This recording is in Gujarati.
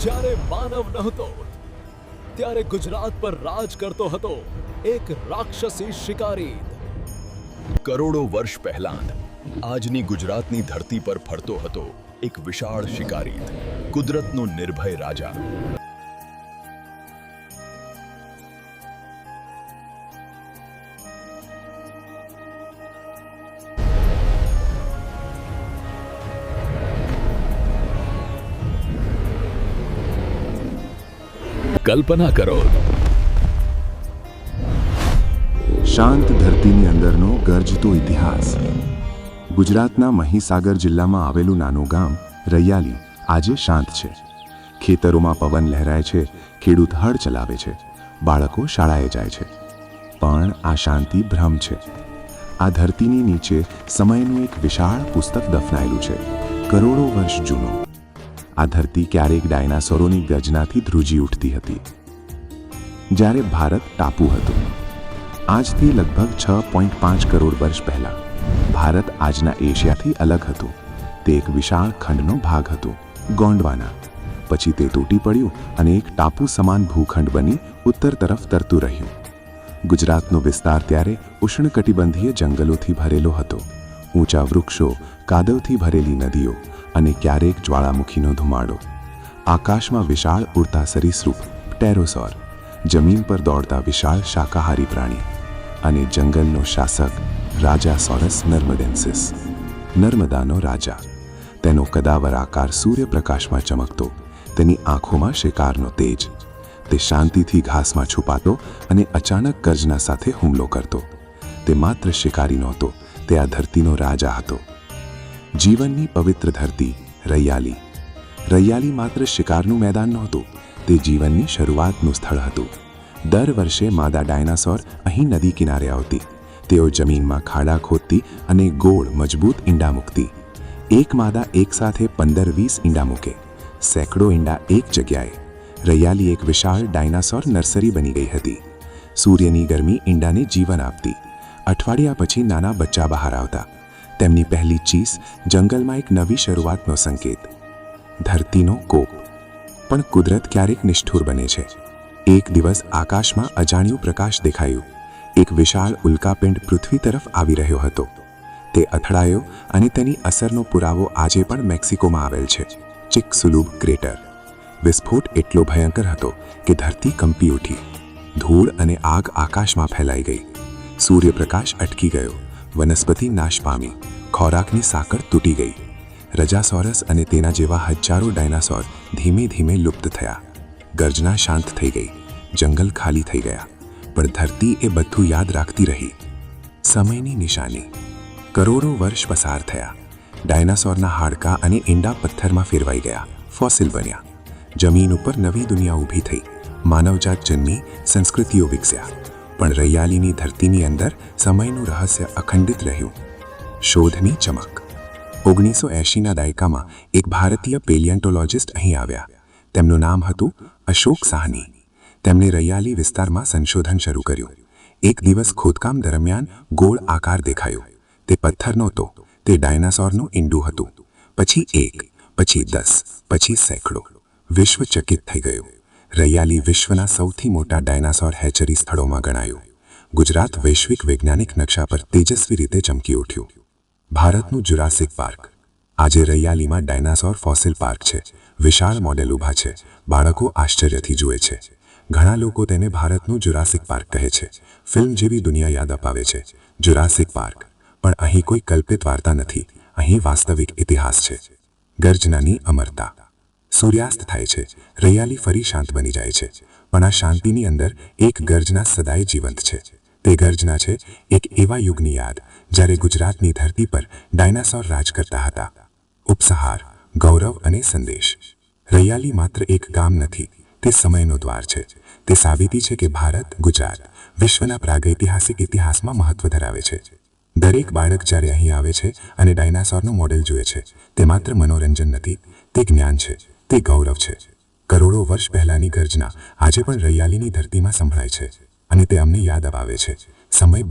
જ્યારે માનવ નહોતો ત્યારે ગુજરાત પર રાજ કરતો હતો એક રાક્ષસી શિકારી। કરોડો વર્ષ પહેલાં આજની ગુજરાતની ધરતી પર ફરતો હતો એક વિશાળ શિકારી, કુદરતનો નિર્ભય રાજા। કલ્પના કરો, શાંત ધરતીની અંદરનો ગર્જતો ઇતિહાસ। ગુજરાતના મહીસાગર જિલ્લામાં આવેલું નાનું ગામ રૈયાલી આજે શાંત છે। ખેતરોમાં પવન લહેરાય છે, ખેડૂત હળ ચલાવે છે, બાળકો શાળાએ જાય છે। પણ આ શાંતિ ભ્રમ છે। આ ધરતીની નીચે સમયનું એક વિશાળ પુસ્તક દફનાયેલું છે, કરોડો વર્ષ જૂનું। આ ધરતી ક્યારેક ડાયનાસોરોની ગર્જનાથી ધ્રુજી ઉઠતી હતી જ્યારે ભારત ટાપુ હતું। આજથી લગભગ 6.5 કરોડ વર્ષ પહેલા ભારત આજના એશિયાથી અલગ હતું। તે એક વિશાળ ખંડનો ભાગ હતો, ગોંડવાના। પછી તે તૂટી પડ્યું અને એક ટાપુ સમાન ભૂખંડ બની ઉત્તર તરફ તરતું રહ્યું। ગુજરાતનો વિસ્તાર ત્યારે ઉષ્ણકટિબંધીય જંગલોથી ભરેલો હતો, ઊંચા વૃક્ષો, કાદવથી ભરેલી નદીઓ અને ક્યારેક જ્વાળામુખીનો ધુમાડો। આકાશમાં વિશાળ ઉડતા સરીસૃપ ટેરોસોર, જમીન પર દોડતા વિશાળ શાકાહારી પ્રાણી અને જંગલનો શાસક રાજા સોરસ નર્મદેન્સિસ, નર્મદાનો રાજા। તેનો કદાવર આકાર સૂર્યપ્રકાશમાં ચમકતો, તેની આંખોમાં શિકારનો તેજ। તે શાંતિથી ઘાસમાં છુપાતો અને અચાનક ગર્જના સાથે હુમલો કરતો। તે માત્ર શિકારી નહોતો, તે આ ધરતીનો રાજા હતો। જીવનની પવિત્ર ધરતી રૈયાલી। રૈયાલી માત્ર શિકારનું મેદાન નહોતું, તે જીવનની શરૂઆતનું સ્થળ હતું। દર વર્ષે માદા ડાયનાસોર અહીં નદી કિનારે આવતી। તેઓ જમીનમાં ખાડા ખોદતી અને ગોળ મજબૂત ઈંડા મૂકતી। એક માદા એકસાથે 15-20 ઈંડા મૂકે, સેંકડો ઈંડા એક જગ્યાએ। રૈયાલી એક વિશાળ ડાયનાસોર નર્સરી બની ગઈ હતી। સૂર્યની ગરમી ઈંડાને જીવન આપતી। અઠવાડિયા પછી નાના બચ્ચા બહાર આવતા। તેમની પહેલી ચીસ જંગલમાં એક નવી શરૂઆતનો સંકેત। ધરતીનો કોપ। પણ કુદરત ક્યારેક નિષ્ઠુર બને છે। એક દિવસ આકાશમાં અજાણ્યું પ્રકાશ દેખાયું। એક વિશાળ ઉલ્કાપિંડ પૃથ્વી તરફ આવી રહ્યો હતો। તે અથડાયો અને તેની અસરનો પુરાવો આજે પણ મેક્સિકોમાં આવેલ છે, ચિકસુલુબ ક્રેટર। વિસ્ફોટ એટલો ભયંકર હતો કે ધરતી કંપી ઉઠી। ધૂળ અને આગ આકાશમાં ફેલાઈ ગઈ। સૂર્યપ્રકાશ અટકી ગયો, વનસ્પતિ નાશ પામી, ખોરાકની સાંકળ તૂટી ગઈ। રજાસોરસ અને તેના જેવા હજારો ડાયનાસોર ધીમે ધીમે લુપ્ત થયા। ગર્જના શાંત થઈ ગઈ, જંગલ ખાલી થઈ ગયા, પણ ધરતી એ બધું યાદ રાખતી રહી। સમયની નિશાની। કરોડો વર્ષ પસાર થયા। ડાયનાસોરના હાડકાં અને ઈંડા પથ્થરમાં ફેરવાઈ ગયા, ફોસિલ બન્યા। જમીન ઉપર નવી દુનિયા ઊભી થઈ, માનવજાત જન્મી, સંસ્કૃતિઓ વિકસ્યા। પણ રૈયાલીની ધરતીની અંદર સમયનું રહસ્ય અખંડિત રહ્યું। શોધની ચમક। 1980ના દાયકામાં એક ભારતીય પેલિયન્ટોલોજિસ્ટ અહીં આવ્યા। તેમનું નામ હતું અશોક સાહની। તેમણે રૈયાલી વિસ્તારમાં સંશોધન શરૂ કર્યું। એક દિવસ ખોદકામ દરમિયાન ગોળ આકાર દેખાયો। તે પથ્થર નહોતો, તે ડાયનાસોરનું ઈંડું હતું। પછી 1, પછી 10, પછી સેંકડો। વિશ્વ ચકિત થઈ ગયું। રૈયાલી વિશ્વના સૌથી મોટા ડાયનાસોર હેચરી સ્થળોમાં ગણાયું। ગુજરાત વૈશ્વિક વૈજ્ઞાનિક નકશા પર તેજસ્વી રીતે ચમકી ઉઠ્યું। ભારતનું જુરાસિક પાર્ક। આજે રૈયાલીમાં ડાયનાસોર ફોસિલ પાર્ક છે। વિશાળ મોડેલ ઊભા છે, બાળકો આશ્ચર્યથી જુએ છે। ઘણા લોકો તેને ભારતનું જુરાસિક પાર્ક કહે છે। ફિલ્મ જેવી દુનિયા યાદ અપાવે છે, જુરાસિક પાર્ક। પણ અહીં કોઈ કલ્પિત વાર્તા નથી, અહીં વાસ્તવિક ઇતિહાસ છે। ગર્જનાની અમરતા। સૂર્યાસ્ત થાય છે, રૈયાલી ફરી શાંત બની જાય છે, પણ આ શાંતિની અંદર એક ગર્જના સદાય જીવંત છે। તે ગર્જના છે એક એવા યુગની યાદ જ્યારે ગુજરાતની ધરતી પર ડાયનાસોર રાજ કરતા હતા। ઉપસહાર, ગૌરવ અને સંદેશ। રૈયાલી માત્ર એક ગામ નથી, તે સમયનો દ્વાર છે। તે સાબિતી છે કે ભારત, ગુજરાત વિશ્વના પ્રાગૈતિહાસિક ઇતિહાસમાં મહત્વ ધરાવે છે। દરેક બાળક જ્યારે અહીં આવે છે અને ડાયનાસોરનું મોડેલ જુએ છે, તે માત્ર મનોરંજન નથી, તે જ્ઞાન છે, તે ગૌરવ છે। કરોડો વર્ષ પહેલાની ગર્જના આજે પણ રૈયાલીની ધરતીમાં સંભળાય છે અને તે અમને યાદ અપાવે છે, સમય